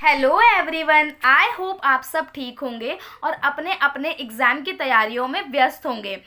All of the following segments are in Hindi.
हेलो एवरीवन, आई होप आप सब ठीक होंगे और अपने अपने एग्ज़ाम की तैयारियों में व्यस्त होंगे।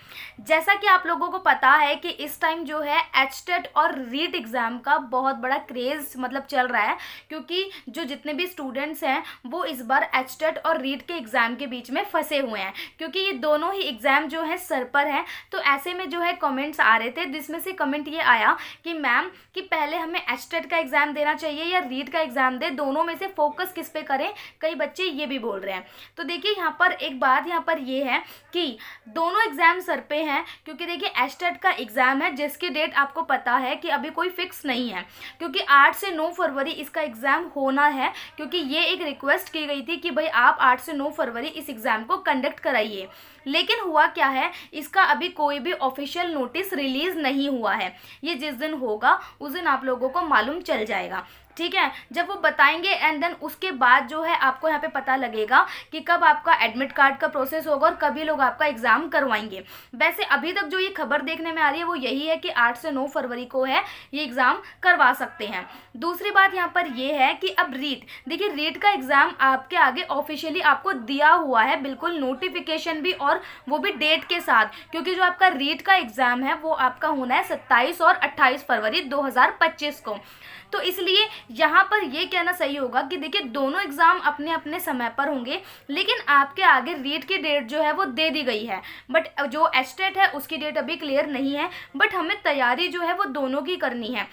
जैसा कि आप लोगों को पता है कि इस टाइम जो है एचटेट और रीट एग्ज़ाम का बहुत बड़ा क्रेज़ चल रहा है, क्योंकि जो जितने भी स्टूडेंट्स हैं वो इस बार एचटेट और रीट के एग्ज़ाम के बीच में फंसे हुए हैं, क्योंकि ये दोनों ही एग्ज़ाम जो है सर पर हैं। तो ऐसे में जो है कमेंट्स आ रहे थे, जिसमें से कमेंट ये आया कि मैम कि पहले हमें एचटेट का एग्ज़ाम देना चाहिए या रीट का एग्ज़ाम दे, दोनों में से फोकस किस पे करें। कई बच्चे ये भी बोल रहे हैं। तो देखिए यहाँ पर एक बात यहाँ पर ये है कि दोनों एग्जाम सर पे हैं, क्योंकि देखिए एचटेट का एग्जाम है जिसकी डेट आपको पता है कि अभी कोई फिक्स नहीं है, क्योंकि 8 से 9 फरवरी इसका एग्जाम होना है, क्योंकि ये एक रिक्वेस्ट की गई थी कि भाई आप 8 से 9 फरवरी इस एग्जाम को कंडक्ट कराइए। लेकिन हुआ क्या है, इसका अभी कोई भी ऑफिशियल नोटिस रिलीज नहीं हुआ है। ये जिस दिन होगा उस दिन आप लोगों को मालूम चल जाएगा, ठीक है, जब वो बताएंगे। एंड देन उसके बाद जो है आपको यहाँ पे पता लगेगा कि कब आपका एडमिट कार्ड का प्रोसेस होगा और कभी लोग आपका एग्ज़ाम करवाएंगे। वैसे अभी तक जो ये खबर देखने में आ रही है वो यही है कि 8 से 9 फरवरी को है ये एग्ज़ाम करवा सकते हैं। दूसरी बात यहाँ पर ये है कि अब रीट, देखिए रीट का एग्ज़ाम आपके आगे ऑफिशियली आपको दिया हुआ है, बिल्कुल नोटिफिकेशन भी, और वो भी डेट के साथ, क्योंकि जो आपका रीट का एग्ज़ाम है वो आपका होना है 27 और 28 फरवरी 2025 को। तो इसलिए यहाँ पर ये कहना सही होगा कि देखिए दोनों एग्ज़ाम अपने अपने समय पर होंगे, लेकिन आपके आगे रीट की डेट जो है वो दे दी गई है, बट जो एचटेट है उसकी डेट अभी क्लियर नहीं है। बट हमें तैयारी जो है वो दोनों की करनी है।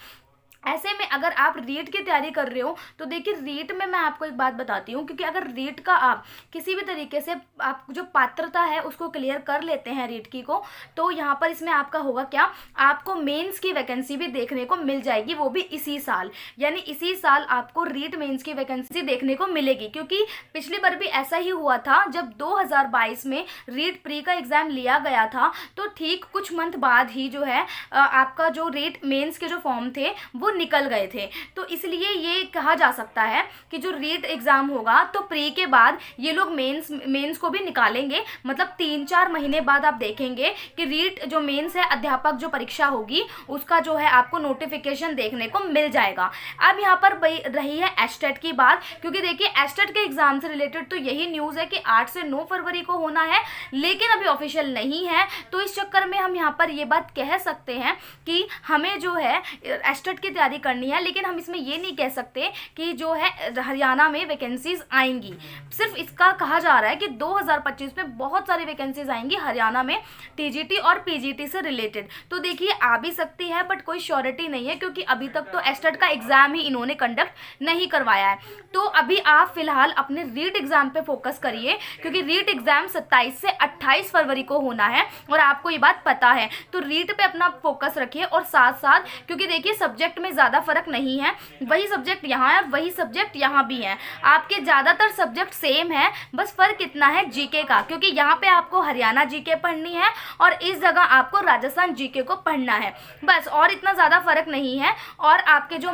ऐसे में अगर आप रीट की तैयारी कर रहे हो तो देखिए रीट में मैं आपको एक बात बताती हूँ, क्योंकि अगर रीट का आप किसी भी तरीके से आप जो पात्रता है उसको क्लियर कर लेते हैं रीट की को, तो यहाँ पर इसमें आपका होगा क्या, आपको मेंस की वैकेंसी भी देखने को मिल जाएगी, वो भी इसी साल, यानी इसी साल आपको रीट मेंस की वैकेंसी देखने को मिलेगी। क्योंकि पिछली बार भी ऐसा ही हुआ था, जब 2022 में रीट प्री का एग्ज़ाम लिया गया था तो ठीक कुछ मंथ बाद ही जो है आपका जो रीट मेंस के जो फॉर्म थे वो निकल गए थे। तो इसलिए ये कहा जा सकता है कि जो रीट एग्जाम होगा तो प्री के बाद ये लोग मेंस को भी निकालेंगे, मतलब 3-4 महीने बाद आप देखेंगे कि रीट जो मेंस है अध्यापक जो परीक्षा होगी उसका जो है आपको नोटिफिकेशन देखने को मिल जाएगा। अब यहाँ पर रही है एचटेट की बात, क्योंकि देखिए एचटेट के एग्जाम से रिलेटेड तो यही न्यूज़ है कि 8 से 9 फरवरी को होना है, लेकिन अभी ऑफिशियल नहीं है। तो इस चक्कर में हम यहाँ पर ये बात कह सकते हैं कि हमें जो है एचटेट की तैयारी करनी है, लेकिन हम इसमें ये नहीं कह सकते कि जो है हरियाणा में वैकेंसीज आएंगी। सिर्फ इसका कहा जा रहा है कि 2025 में बहुत सारी वैकेंसीज आएंगी हरियाणा में टीजीटी और पीजीटी से रिलेटेड। तो देखिए आ भी सकती है, बट कोई श्योरिटी नहीं है, क्योंकि अभी तक तो एचटेट का एग्जाम ही इन्होंने कंडक्ट नहीं करवाया है। तो अभी आप फिलहाल अपने रीट एग्जाम पे फोकस करिए, क्योंकि रीट एग्जाम 27 से 28 फरवरी को होना है और आपको ये बात पता है। तो रीट पे अपना फोकस रखिए, और साथ साथ क्योंकि देखिए सब्जेक्ट में ज़्यादा फर्क नहीं है, वही सब्जेक्ट यहाँ है और वही सब्जेक्ट यहाँ भी है, आपके ज़्यादातर सब्जेक्ट सेम है, बस फर्क इतना है जीके का, क्योंकि यहाँ पे आपको हरियाणा जीके पढ़नी है और इस जगह आपको राजस्थान जीके को पढ़ना है, बस, और इतना ज़्यादा फर्क नहीं है। और आपके जो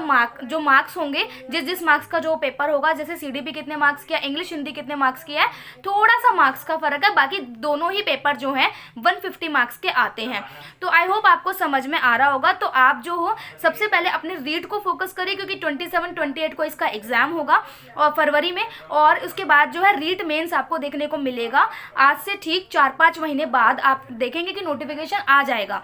मार्क्स होंगे, जिस मार्क्स का जो पेपर होगा, जैसे सीडीपी कितने मार्क्स किया, इंग्लिश हिंदी कितने मार्क्स किया है, थोड़ा सा मार्क्स का फर्क है, बाकी दोनों ही पेपर जो हैं 150 मार्क्स के आते हैं। तो आई होप आपको समझ में आ रहा होगा। तो आप जो हो सबसे पहले अपने रीट को फोकस करिए, क्योंकि 27-28 को इसका एग्जाम होगा और फरवरी में, और उसके बाद जो है रीट मेंस आपको देखने को मिलेगा। आज से ठीक 4-5 महीने बाद आप देखेंगे कि नोटिफिकेशन आ जाएगा।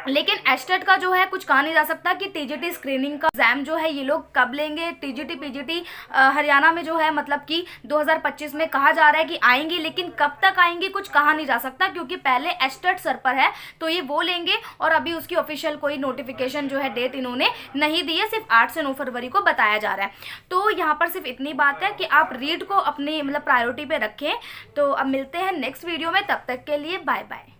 लेकिन एचटेट का जो है कुछ कहा नहीं जा सकता कि टीजीटी स्क्रीनिंग का एग्जाम जो है ये लोग कब लेंगे। टीजीटी पीजीटी हरियाणा में जो है मतलब कि 2025 में कहा जा रहा है कि आएंगी, लेकिन कब तक आएंगी कुछ कहा नहीं जा सकता, क्योंकि पहले एचटेट सर पर है तो ये वो लेंगे, और अभी उसकी ऑफिशियल कोई नोटिफिकेशन जो है डेट इन्होंने नहीं दी है, सिर्फ 8 से 9 फरवरी को बताया जा रहा है। तो यहाँ पर सिर्फ इतनी बात है कि आप रीट को अपनी प्रायोरिटी पे रखें। तो अब मिलते हैं नेक्स्ट वीडियो में, तब तक के लिए बाय बाय।